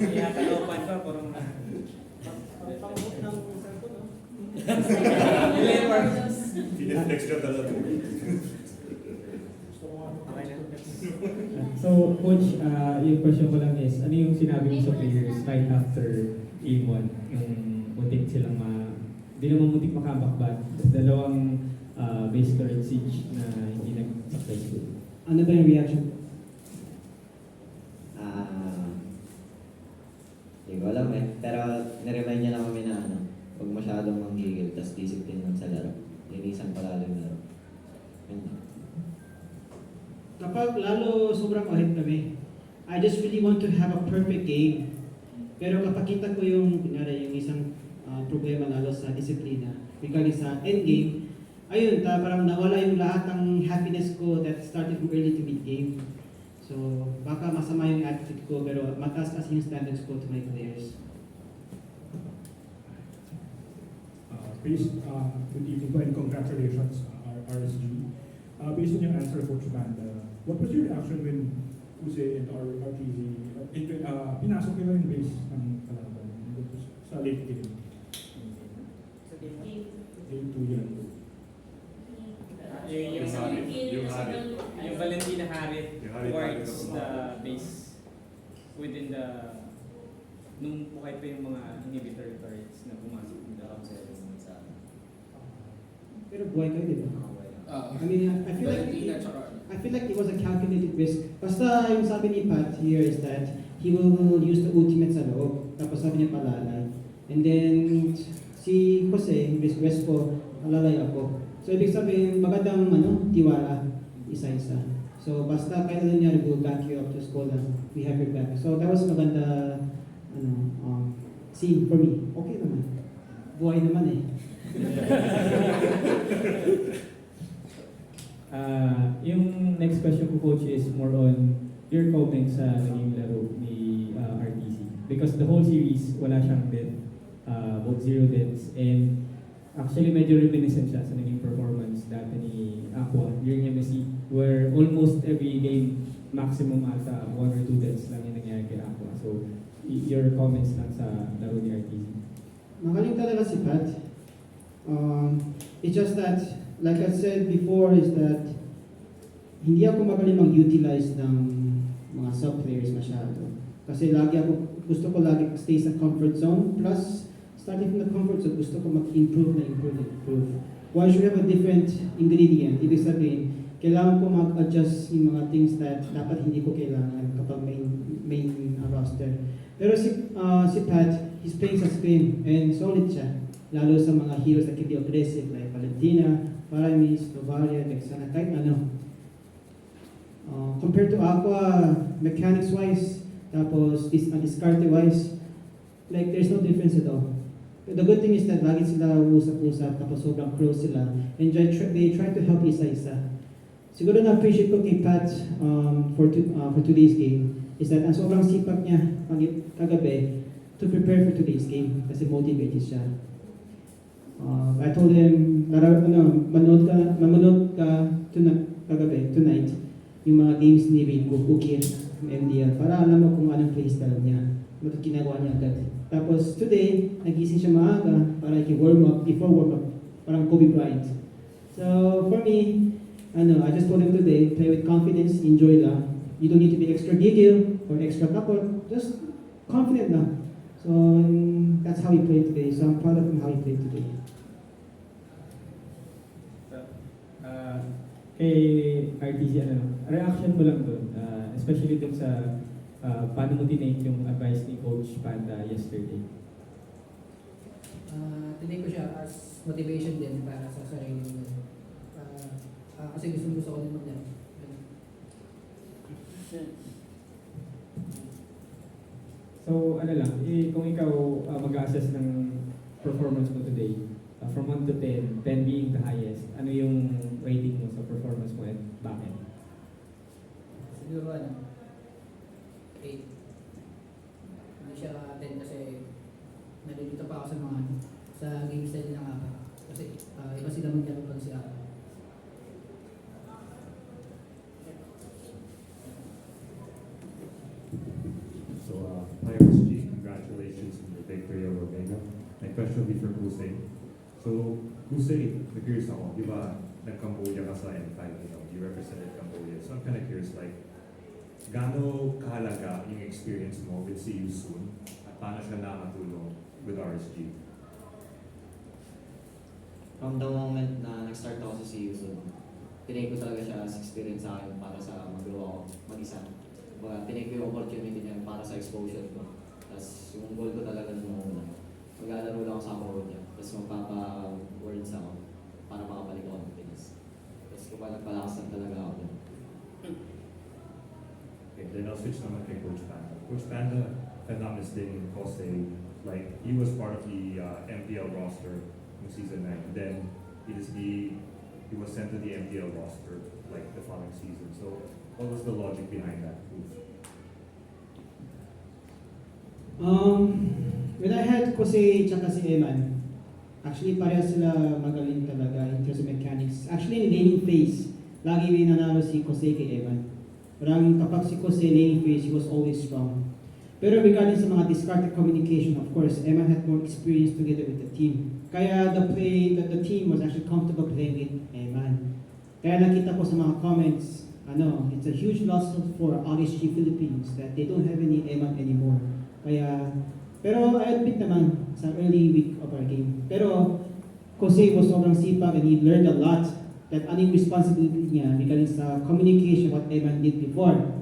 Kaya kalopan pa, parang... Pang-hook ng cellphone, no? Pineflex ka talaga. Okay na. So, Coach, yung question ko lang is, ano yung sinabi mo sa players right after game 1? Yung muntik silang hindi naman muntik makambak ba? Dalawang base turret siege na hindi nag-successful. Ano ba yung reaction? Hindi ko alam eh. Pero niremind niya lang kami na huwag masyadong manggigil, tas discipline lang sa laro. Linisan palalim laro. Yun lang. Kapag lalo sobrang ahit kami, I just really want to have a perfect game. Pero kapag kita ko yung, kunyari, yung isang problema lalo sa disiplina, regarding sa endgame, ayun, parang nawala yung lahat ng happiness ko that started from early to mid-game. So, baka masama yung attitude ko, pero mataas kasi yung standards ko to my players. Good evening and congratulations, RSG. Based on your answer, Coach Banda, what was your reaction when Jose and RTZ pinasok nila yung base ng kalaban sa late game? Game 2 yan. Yung Valentina Harit Yung Harit towards Harit. the base within the nung buhay pa yung mga inhibitor turrets na pumasok in the outside. Pero buhay kayo, di ba? I mean, I feel like it was a calculated risk. Basta yung sabi ni Pat here is that he will use the ultimate sa loob. Tapos sabi niya palalay. And then, si Jose, West po, palalay ako. So, ibig sabihin, magandang tiwala, isa-isa. So, basta kahit ano niya, we'll back you up to school and we have your back. So, that was maganda, scene for me. Okay naman. Buhay naman eh. Yung next question ko, Coach, is more on your comments sa naging laro ni RTC. Because the whole series, wala siyang death, both 0 deaths, and actually medyo reminiscent siya sa naging performance dati ni Aqua during MSC, where almost every game, maximum ata 1 or 2 deaths lang yung nangyari kay Aqua. So, your comments lang sa laro ni RTC. Magaling talaga si Pat. It's just that, like I said before, is that hindi ako magaling mag-utilize ng mga sub-players masyado. Kasi gusto ko lagi stay sa comfort zone. Plus, starting from the comfort zone, gusto ko mag-improve. Once you have a different ingredient, ibig sabihin, kailangan ko mag-adjust yung mga things that dapat hindi ko kailangan kapag main roster. Pero si Pat, he's playing sa spin and solid siya. Lalo sa mga heroes that can be aggressive like Valentina, Paramis, Novaria, Vexana, kahit ano. Compared to Aqua, mechanics-wise, tapos discarte-wise, like there's no difference at all. The good thing is that lagi sila usap-usap, tapos sobrang close sila, and they try to help isa-isa. Siguro na-appreciate ko kay Pat for today's game, is that ang sobrang sipag niya kagabi to prepare for today's game, kasi motivated siya. I told him, manood ka tonight, yung mga games ni Rico, Ukir, MDL, para alam mo kung anong playstyle niya, ginagawa niya agad. Tapos today, nagising siya maaga para i-warm up, before warm up, parang Kobe Bryant. So for me, I just told him today, play with confidence, enjoy lang. You don't need to be extra giggle or extra couple, just confident lang. So that's how he played today. So I'm proud of him how he played today. Kay RTC, reaction mo lang doon, especially dun sa paano mo tinake yung advice ni Coach Panda yesterday? Tinake ko siya as motivation din para sa sarili mo. Kasi gusto ko din mag-laro. So, kung ikaw mag-assess ng performance mo today, from 1 to 10, 10 being the highest, ano yung rating mo sa performance mo at bakit? Siguro 8. Hindi siya 10 kasi nalilito pa ako sa mga sa game style ng Aka. Kasi iba sila mag-laro pag si Aka. So, hi RSG. congratulations on your victory over Vega. My question will be for Kusei. So, Kusei, curious ako, di ba, nag-Cambodia ka sa M5, you represented Cambodia. So I'm kind of curious, like, gaano kahalaga yung experience mo with See You Soon at paano siya nakatulong with RSG? From the moment na nag-start ako sa CU, tinake ko talaga siya as experience sa akin para sa magawa ko mag-isa. Tinake ko yung opportunity niya para sa exposure ko. Tapos yung goal ko talaga nung una, mag-aalaro lang ako sa Cambodia. Tapos magpapa-words ako para makabalik ako ng Pinas. Tapos kupalagpalakasan talaga ako dun. Okay, then I'll switch naman kay Coach Panda. Coach Panda, if I'm not mistaken, Jose, like, he was part of the MPL roster in season 9. Then he was sent to the MPL roster like the following season. So what was the logic behind that move? When I had Kosei tsaka si Eman, actually pareha sila magaling talaga in terms of mechanics. Actually in laning phase, lagi may nanalo si Kosei kay Eman. Parang kapag si Kosei laning phase, he was always strong. Pero regarding sa mga discarded communication, of course, Eman had more experience together with the team. Kaya the team was actually comfortable playing with Eman. Kaya nakita ko sa mga comments, it's a huge loss for RSG Philippines that they don't have any Eman anymore. Pero I admit naman sa early week of our game. Pero Jose was sobrang sipag and he learned a lot that anong responsibility niya regarding sa communication what Eman did before.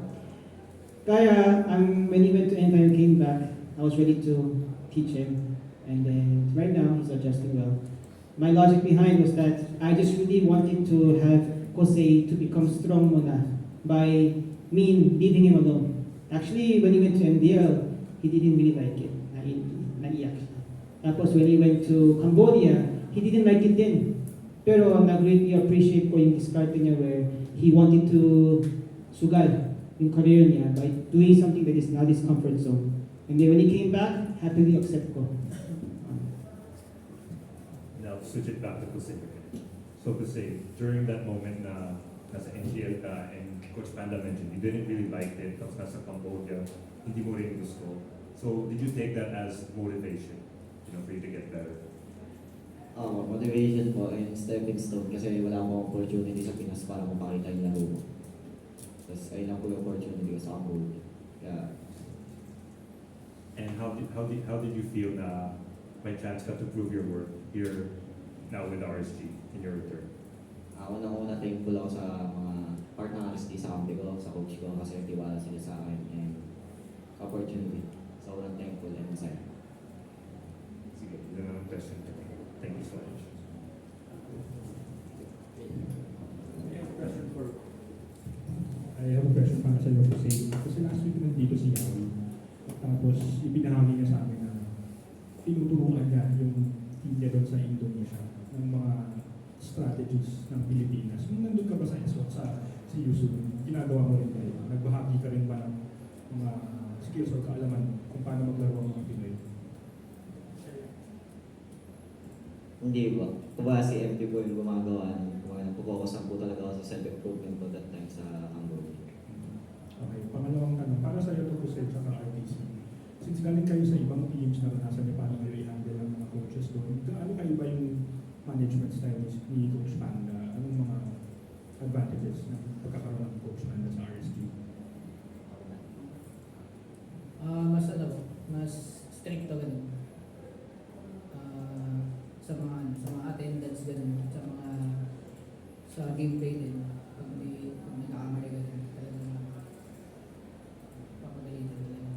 Kaya when he went to Empire and came back, I was ready to teach him. And then right now he's adjusting well. My logic behind was that I just really wanted to have Jose to become strong muna by me leaving him alone. Actually, when he went to MDL, he didn't really like it. Naiyak siya. Tapos when he went to Cambodia, he didn't like it din. Pero nag-really appreciate ko yung discard niya where he wanted to sugal yung career niya by doing something that is not his comfort zone. And then when he came back, happily accept ko. Now switch it back to Kusei. So Kusei, during that moment na nasa NGL ka and Coach Panda mentioned you didn't really like it, tapos nasa Cambodia, hindi mo rin gusto. So did you take that as motivation, for you to get better? Motivation po and stepping stone kasi wala mo opportunity sa Pinas para mapakita yung laro mo. Tapos ayun lang po yung opportunity ko sa Cambodia. Kaya, And how did you feel na may chance ka to prove your worth here now with RSG in your return? unang-una thankful ako sa mga part ng RSD sa kampi ko, sa coach ko kasi tiwala sila sa akin and opportunity. Sobrang thankful and masaya. Sige, yun ang question. Thank you so much. I have a question para sa iyo kasi last week nandito si Yawi. Tapos ibinahagi niya sa amin na tinuturuan niya yung team niya doon sa Indonesia ng mga strategies ng Pilipinas. Nung nandun ka ba sa ESWAT sa Yusuf, ginagawa mo rin kayo? Nagbahagi ka rin ba ng mga skills or kaalaman kung paano maglaro ang mga Pinoy? Hindi ba? Kumbaga si MD po yung gumagawa ng nagpo-focus po talaga ako sa self-improvement ko that time sa Cambodia. Okay, pangalawang tanong. Para sa iyo to Jose at RTC. Since galing kayo sa ibang teams, naranasan niyo paano kayo i-handle ang mga coaches doon, gaano kayo ba yung management style ni Coach Panda? Anong mga advantages ng pagkakaroon ng Coach Panda sa RSG? Mas strict to ganun. Sa mga attendance ganun, sa gameplay din. Pag may nakakamali ganun, talagang papagalitan talaga.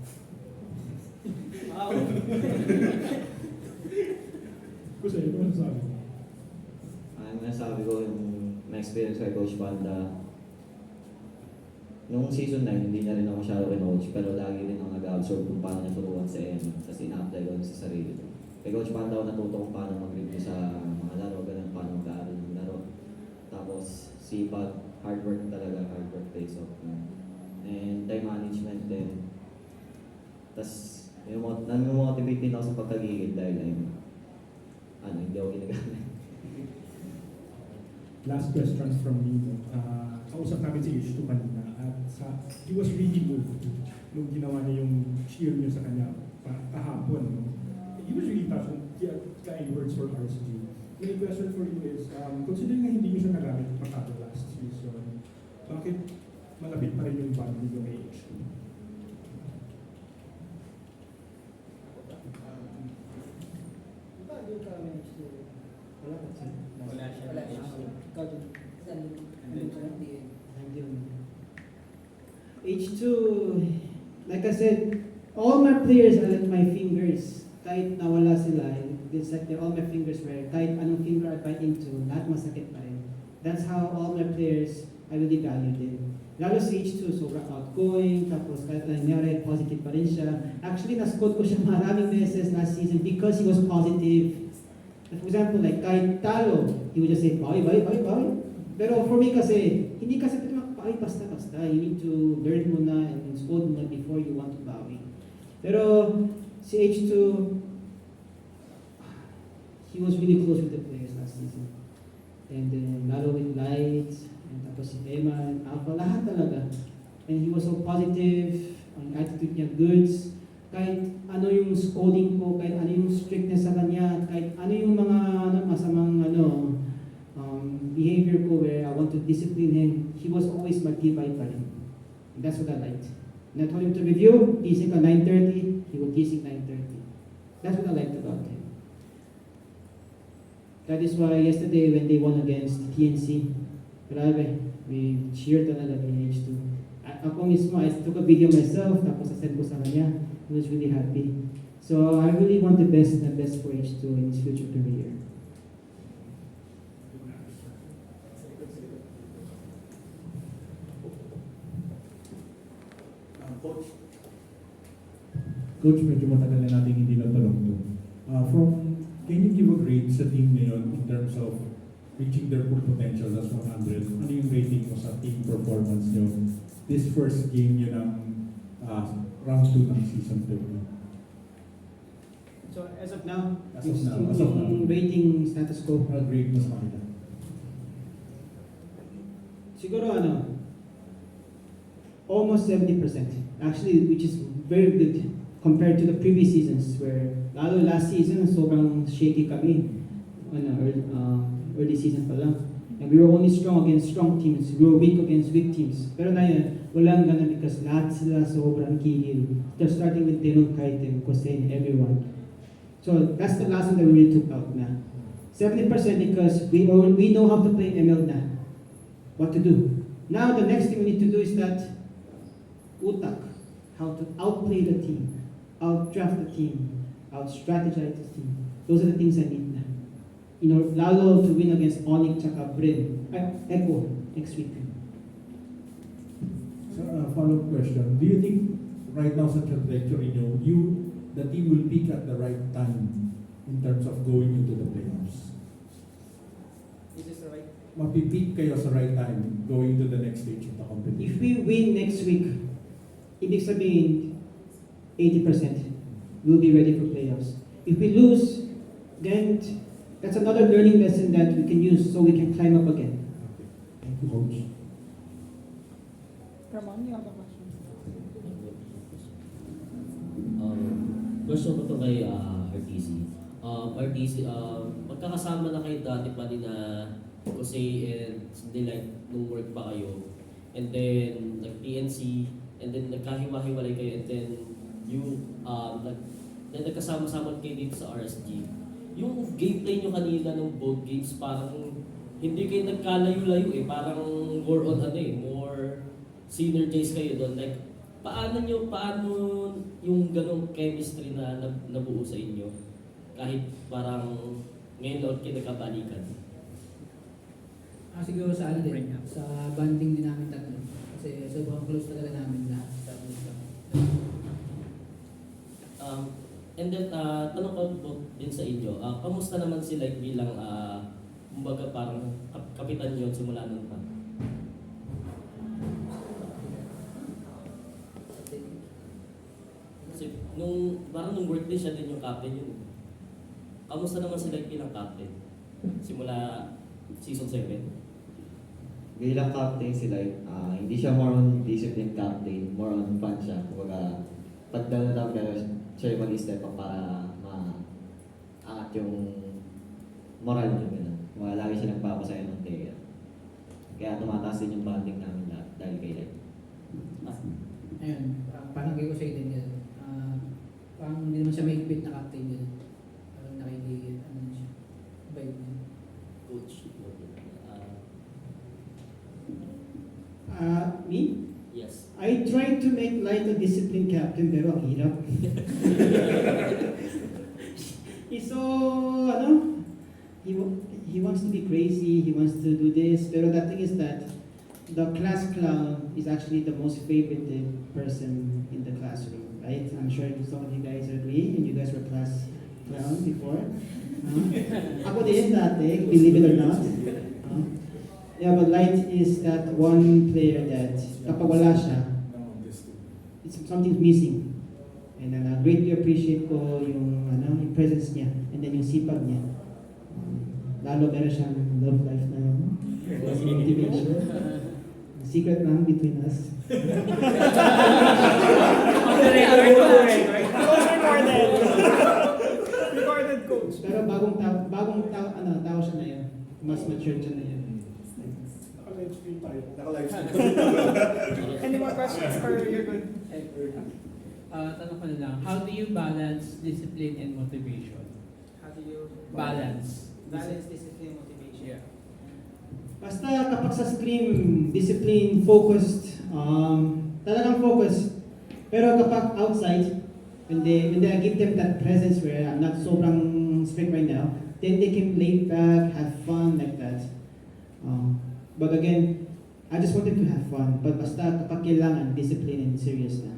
Kasi ano masasabi mo? Ang nasabi ko yung na-experience kay Coach Panda, nung season 9, hindi niya rin ako masyado kinoach, pero lagi rin ako nag-absorb kung paano niya turuan sa Emma, tapos ina-apply ko sa sarili ko. Kay Coach Panda ako natuto kung paano mag-review sa mga laro, ganun, paano mag-aaral ng laro. Tapos, sipag, hard work talaga, hard work pays off. And time management din. Tapos, nami-motivate din ako sa pagkagigil dahil hindi ako ginagamit. Last questions from me. Kausap namin si H2 kanina at he was really moved nung ginawa niya yung cheer niyo sa kanya kahapon, no? He was really touched and kind words for RSG. My question for you is, considering na hindi niyo siya nagamit masyado last season, bakit malapit pa rin yung bond niyo kay H2? Wala siya. Wala siya. Ikaw din. Nandun siya. H2, like I said, all my players are like my fingers. Kahit nawala sila, it's like all my fingers were, kahit anong finger I bite into, lahat masakit pa rin. That's how all my players, I really value them. Lalo si H2, sobrang outgoing, tapos kahit nangyari, positive pa rin siya. Actually, na-scout ko siya maraming beses last season because he was positive. For example, like kahit talo, he would just say, bawi. Pero for me kasi, hindi kasi pwede makapaway basta-basta. You need to learn muna and scold muna before you want to bawi. Pero si H2, he was really close with the players last season. And then, lalo with Lights, and tapos si Emma, and Alpha, lahat talaga. And he was so positive, ang attitude niya goods. Kahit ano yung scolding ko, kahit ano yung strictness sa kanya, kahit ano yung mga masamang behavior ko where I want to discipline him, he was always matibay pa rin. And that's what I liked. And I told him to review, gising ka 9:30, he would gising 9:30. That's what I liked about him. That is why yesterday when they won against TNC, grabe, we cheered talaga ni H2. Ako mismo, I took a video myself, tapos send ko sa kanya. He was really happy. So I really want the best and the best for H2 in his future career. Coach, medyo matagal na natin hindi natanong to. Can you give a grade sa team ngayon in terms of reaching their full potential as 100? Ano yung rating mo sa team performance nyo this first game nyo ng round 2 ng season 2? So as of now, As of now. yung rating status quo, Grade mo sa kanila. siguro almost 70%. Actually, which is very good compared to the previous seasons where, lalo last season, sobrang shaky kami. Early season pa lang. And we were only strong against strong teams. We were weak against weak teams. Pero ngayon, walang ganun because lahat sila sobrang kigil. They're starting with Denong Kaitem, Kosen, everyone. So that's the last one that we really took out na. 70% because we know how to play ML na. What to do. Now the next thing we need to do is that utak, how to outplay the team, outdraft the team, out-strategize the team. Those are the things I need na. Lalo to win against Onyx tsaka Brin, Echo next week. So, follow-up question. Do you think right now sa trajectory nyo, the team will peak at the right time in terms of going into the playoffs? Is this right? Mapipeak kayo sa right time going to the next stage of the competition? If we win next week, ibig sabihin 80%, we'll be ready for playoffs. If we lose, then that's another learning lesson that we can use so we can climb up again. Okay. Thank you, Coach. Ramon, you have a question? Question ko to kay RTC. RTC, magkakasama na kayo dati pa ni na Jose and Delight nung work pa kayo. And then, nag-PNC, and then nagkahiwa-hiwalay kayo, and then nagkasama-sama kayo dito sa RSG. Yung gameplay nyo kanina ng both games, parang hindi kayo nagkalayo-layo eh. Parang more on more synergies kayo doon. Like, paano yung ganong chemistry na nabuo sa inyo? Kahit parang ngayon lang kayo nagkabalikan. Siguro sa din, sa bonding din namin tatlo. Kasi sobrang close talaga namin lahat sa ulit. And then, tanong ko din sa inyo, kamusta naman sila bilang, kumbaga parang kapitan nyo simula nun pa? Kasi parang nung work din siya din yung captain yun. Kamusta naman sila bilang captain? Simula season 7? Bilang captain sila, hindi siya more on discipline captain, more on fun siya. Kumbaga, pag dala siya yung mag-step up para ma-angat yung moral niyo, gano'n. Lagi siya nagpapasaya ng player. Kaya tumataas din yung bonding namin lahat dahil kay Len. Ayun, parang kay Jose din yun. Parang hindi naman siya may fit na captain yun. Parang nakikinig, ano na siya. Vibe niya. Coach. Me? Yes. I tried to make light of discipline captain pero ang hirap. He's so, he wants to be crazy, he wants to do this, pero the thing is that the class clown is actually the most favorite person in the classroom, right? I'm sure some of you guys agree, and you guys were class clown before. Ako din dati, believe it or not. Yeah, but Light is that one player that kapag wala siya, something's missing. And greatly appreciate ko yung presence niya and then yung sipag niya. Lalo meron siyang love life na motivation. Secret lang between us. Recorded, coach. Pero bagong tao siya na yun. Mas mature siya na yun. Any more questions or you're good? Tanong ko na lang, how do you balance discipline and motivation? How do you Balance. discipline, motivation? Yeah. Basta kapag sa screen, discipline, focused, talagang focus. Pero kapag outside, when I give them that presence where I'm not sobrang strict right now, then they can lay back, have fun like that. But again, I just wanted to have fun. But basta kapag kailangan, discipline and serious na.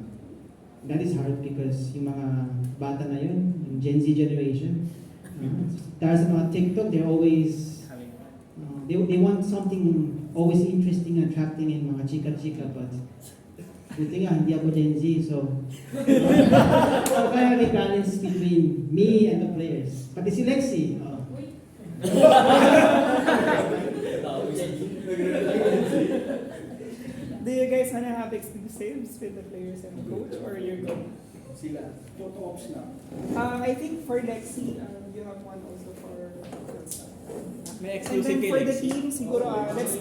That is hard because yung mga bata na yun, yung Gen Z generation, dahil sa mga TikTok, they're always, they want something always interesting, attracting, and mga chika-chika, but buti nga, hindi ako Gen Z, so kaya may balance between me and the players. Pati si Lexi, Do you guys wanna have exclusives with the players and the coach, or you're good? Sila, photo ops na. I think for Lexi, you have one also for. May And then for the team, siguro, let's